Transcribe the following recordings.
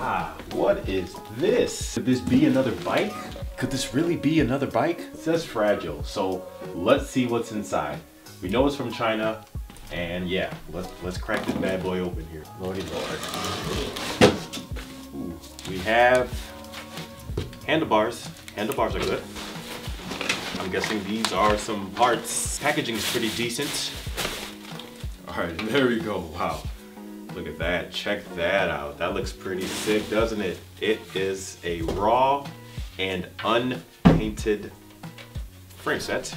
Ah, what is this? Could this be another bike? Could this really be another bike? It says fragile, so let's see what's inside. We know it's from China, and yeah, let's crack this bad boy open here. Lordy Lord. Ooh, we have handlebars. Handlebars are good. I'm guessing these are some parts. Packaging is pretty decent. All right, there we go. Wow. Look at that, check that out. That looks pretty sick, doesn't it? It is a raw and unpainted frame set.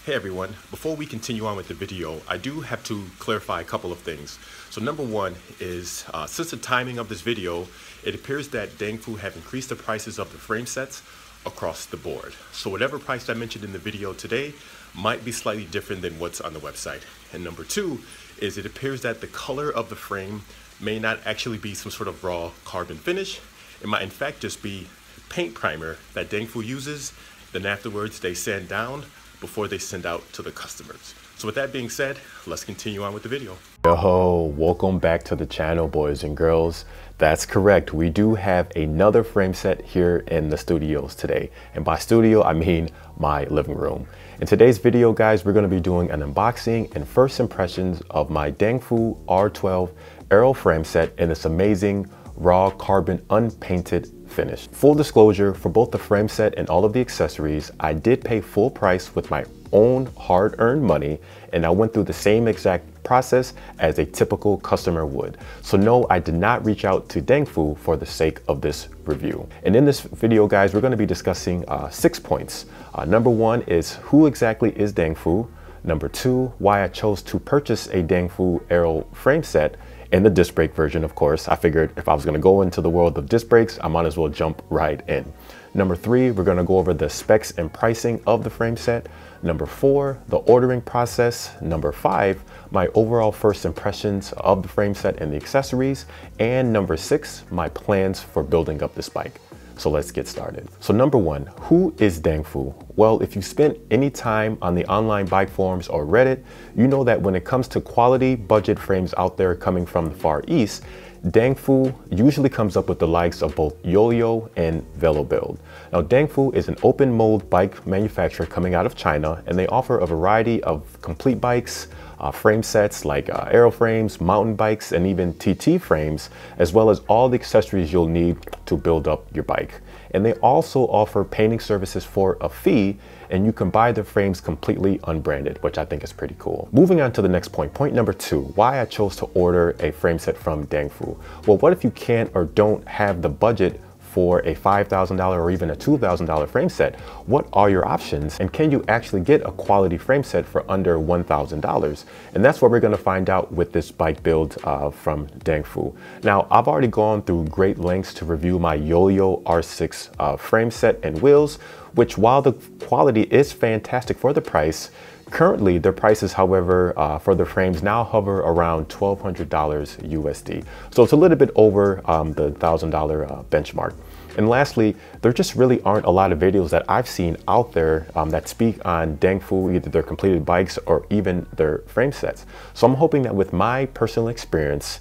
Hey everyone, before we continue on with the video, I do have to clarify a couple of things. So number one is, since the timing of this video, it appears that Dengfu have increased the prices of the frame sets across the board. So whatever price I mentioned in the video today might be slightly different than what's on the website. And number two is it appears that the color of the frame may not actually be some sort of raw carbon finish. It might in fact just be paint primer that Dengfu uses, then afterwards they sand down before they send out to the customers. So with that being said, let's continue on with the video. Yo, welcome back to the channel, boys and girls. That's correct, we do have another frame set here in the studios today. And by studio, I mean my living room. In today's video, guys, we're gonna be doing an unboxing and first impressions of my Dengfu R12 Aero frame set in this amazing raw carbon unpainted finish. Full disclosure, for both the frame set and all of the accessories, I did pay full price with my own hard-earned money, and I went through the same exact process as a typical customer would. So no, I did not reach out to Dengfu for the sake of this review. And in this video, guys, we're going to be discussing 6 points. Number one is who exactly is Dengfu. Number two, why I chose to purchase a Dengfu Aero frame set in the disc brake version, of course. I figured if I was going to go into the world of disc brakes, I might as well jump right in. Number three, we're going to go over the specs and pricing of the frame set. Number four, the ordering process. Number five, my overall first impressions of the frame set and the accessories. And number six, my plans for building up this bike. So let's get started. So number one, who is Dengfu? Well, if you spent any time on the online bike forums or Reddit, you know that when it comes to quality budget frames out there coming from the Far East, Dengfu usually comes up with the likes of both Yo-Yo and VeloBuild. Now, Dengfu is an open mold bike manufacturer coming out of China, and they offer a variety of complete bikes, frame sets like aero frames, mountain bikes, and even TT frames, as well as all the accessories you'll need to build up your bike. And they also offer painting services for a fee, and you can buy the frames completely unbranded, which I think is pretty cool. Moving on to the next point, point number two, why I chose to order a frame set from Dengfu. Well, what if you can't or don't have the budget for a $5,000 or even a $2,000 frame set? What are your options? And can you actually get a quality frame set for under $1,000? And that's what we're gonna find out with this bike build from Dengfu. Now, I've already gone through great lengths to review my Yo-Yo R6 frame set and wheels, which while the quality is fantastic for the price, currently, their prices, however, for the frames now hover around $1,200 USD. So it's a little bit over the $1,000 benchmark. And lastly, there just really aren't a lot of videos that I've seen out there that speak on Dengfu, either their completed bikes or even their frame sets. So I'm hoping that with my personal experience,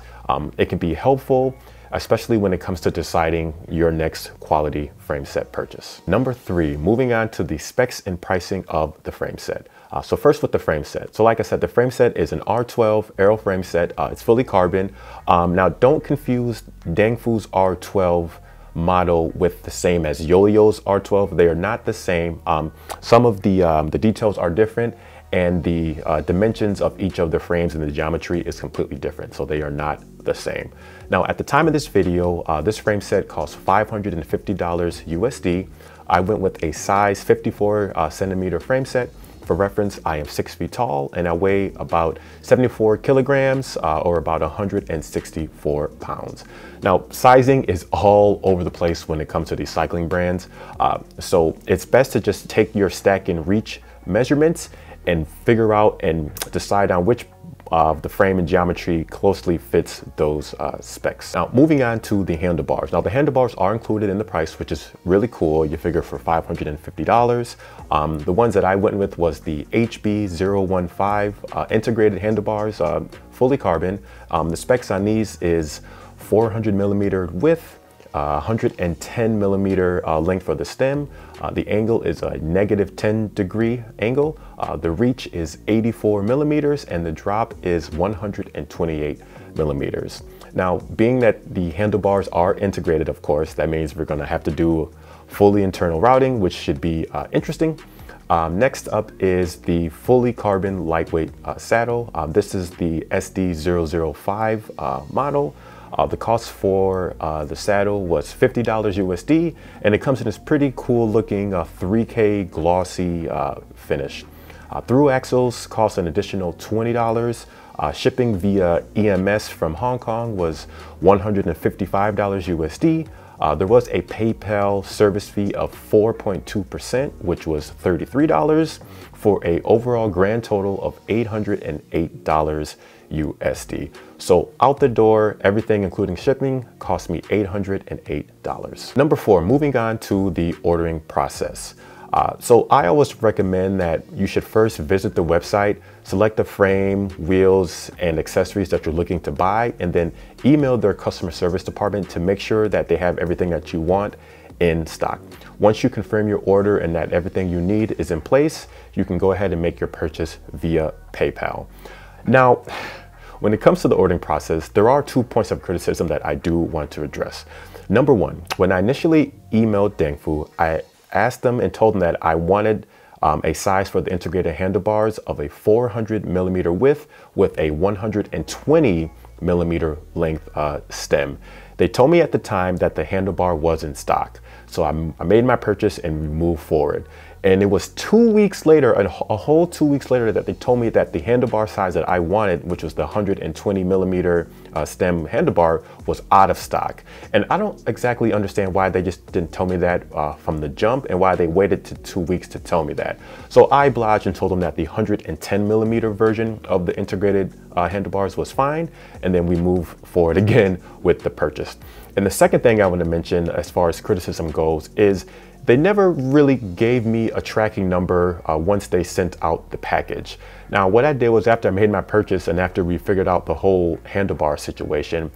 it can be helpful, especially when it comes to deciding your next quality frame set purchase. Number three, moving on to the specs and pricing of the frame set. So first with the frame set. So like I said, the frame set is an R12 Aero frame set. It's fully carbon. Now don't confuse Dengfu's R12 model with the same as Yo-Yo's R12. They are not the same. Some of the details are different, and the dimensions of each of the frames and the geometry is completely different. So they are not the same. Now at the time of this video, this frame set costs $550 USD. I went with a size 54 centimeter frame set. For reference, I am 6 feet tall and I weigh about 74 kilograms or about 164 pounds. Now, sizing is all over the place when it comes to these cycling brands. So it's best to just take your stack and reach measurements and figure out and decide on which the frame and geometry closely fits those specs. Now, moving on to the handlebars. Now, the handlebars are included in the price, which is really cool. You figure for $550. The ones that I went with was the HB015 integrated handlebars, fully carbon. The specs on these is 400 millimeter width, 110 millimeter length for the stem. The angle is a -10-degree angle. The reach is 84 millimeters and the drop is 128 millimeters. Now, being that the handlebars are integrated, of course, that means we're gonna have to do fully internal routing, which should be interesting. Next up is the fully carbon lightweight saddle. This is the SD005 model. The cost for the saddle was $50 USD, and it comes in this pretty cool looking 3K glossy finish. Through axles cost an additional $20. Shipping via EMS from Hong Kong was $155 USD. There was a PayPal service fee of 4.2%, which was $33, for an overall grand total of $808 USD. So out the door, everything including shipping cost me $808. Number 4, moving on to the ordering process. So I always recommend that you should first visit the website, select the frame, wheels, and accessories that you're looking to buy, and then email their customer service department to make sure that they have everything that you want in stock. Once you confirm your order and that everything you need is in place, you can go ahead and make your purchase via PayPal. Now, when it comes to the ordering process, there are 2 points of criticism that I do want to address. Number 1, when I initially emailed Dengfu, I asked them and told them that I wanted a size for the integrated handlebars of a 400 millimeter width with a 120 millimeter length stem. They told me at the time that the handlebar was in stock. So I made my purchase and we moved forward. And it was 2 weeks later, a whole 2 weeks later, that they told me that the handlebar size that I wanted, which was the 120 millimeter stem handlebar, was out of stock. And I don't exactly understand why they just didn't tell me that from the jump, and why they waited to 2 weeks to tell me that. So I obliged and told them that the 110 millimeter version of the integrated handlebars was fine, and then we moved forward again with the purchase. And the second thing I want to mention as far as criticism goes is they never really gave me a tracking number once they sent out the package. Now, what I did was, after I made my purchase and after we figured out the whole handlebar situation,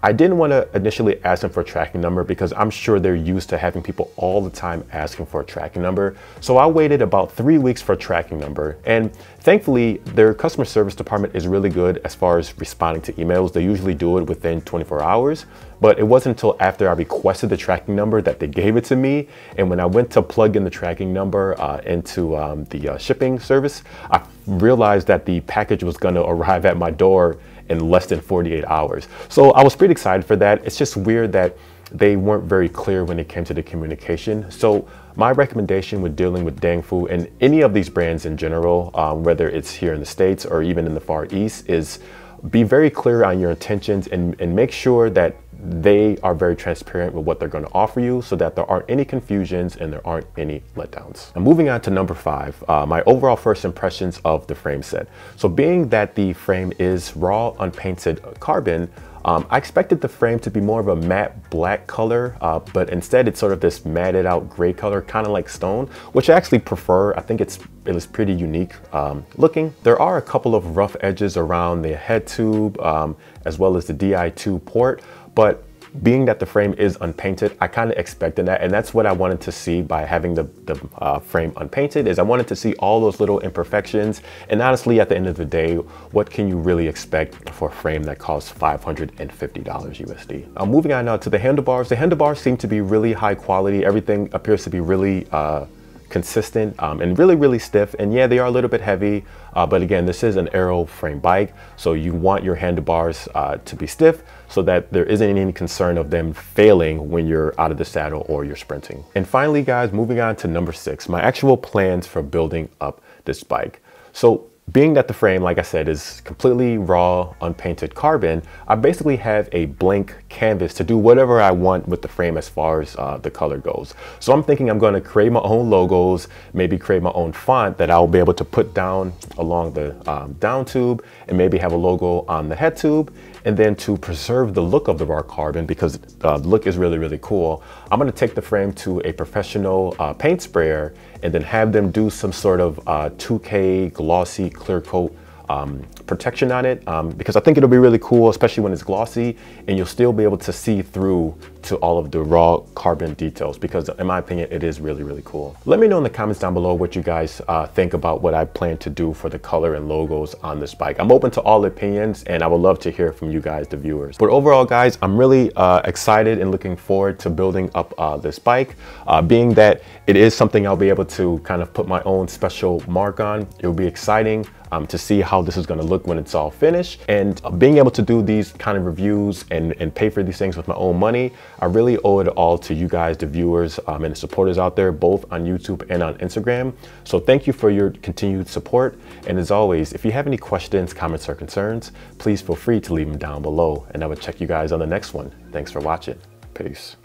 I didn't want to initially ask them for a tracking number because I'm sure they're used to having people all the time asking for a tracking number. So I waited about 3 weeks for a tracking number. And thankfully, their customer service department is really good as far as responding to emails. They usually do it within 24 hours. But it wasn't until after I requested the tracking number that they gave it to me. And when I went to plug in the tracking number into the shipping service, I realized that the package was going to arrive at my door in less than 48 hours. So I was pretty excited for that. It's just weird that they weren't very clear when it came to the communication. So my recommendation with dealing with Dengfu and any of these brands in general, whether it's here in the States or even in the Far East, is be very clear on your intentions and make sure that they are very transparent with what they're going to offer you, so that there aren't any confusions and there aren't any letdowns. And moving on to number 5, my overall first impressions of the frame set. So being that the frame is raw unpainted carbon, I expected the frame to be more of a matte black color, but instead it's sort of this matted out gray color, kind of like stone, which I actually prefer. I think it is pretty unique looking. There are a couple of rough edges around the head tube as well as the Di2 port, but being that the frame is unpainted, I kind of expected that, and that's what I wanted to see by having the frame unpainted. Is I wanted to see all those little imperfections, and honestly, at the end of the day, what can you really expect for a frame that costs $550 USD? Moving on now to the handlebars. The handlebars seem to be really high quality. Everything appears to be really consistent and really stiff, and yeah, they are a little bit heavy, but again, this is an aero frame bike, so you want your handlebars to be stiff so that there isn't any concern of them failing when you're out of the saddle or you're sprinting. And finally, guys, moving on to number 6, my actual plans for building up this bike. So being that the frame, like I said, is completely raw, unpainted carbon, I basically have a blank canvas to do whatever I want with the frame as far as the color goes. So I'm thinking I'm going to create my own logos, maybe create my own font that I'll be able to put down along the down tube, and maybe have a logo on the head tube. And then to preserve the look of the raw carbon, because the look is really cool, I'm going to take the frame to a professional paint sprayer and then have them do some sort of 2K glossy clear coat protection on it, because I think it'll be really cool, especially when it's glossy, and you'll still be able to see through to all of the raw carbon details, because in my opinion, it is really, really cool. Let me know in the comments down below what you guys think about what I plan to do for the color and logos on this bike. I'm open to all opinions, and I would love to hear from you guys, the viewers. But overall, guys, I'm really excited and looking forward to building up this bike. Being that it is something I'll be able to kind of put my own special mark on, it'll be exciting to see how this is going to look when it's all finished. And being able to do these kind of reviews and pay for these things with my own money, I really owe it all to you guys, the viewers and the supporters out there, both on YouTube and on Instagram. So thank you for your continued support. And as always, if you have any questions, comments, or concerns, please feel free to leave them down below, and I will check you guys on the next one. Thanks for watching. Peace.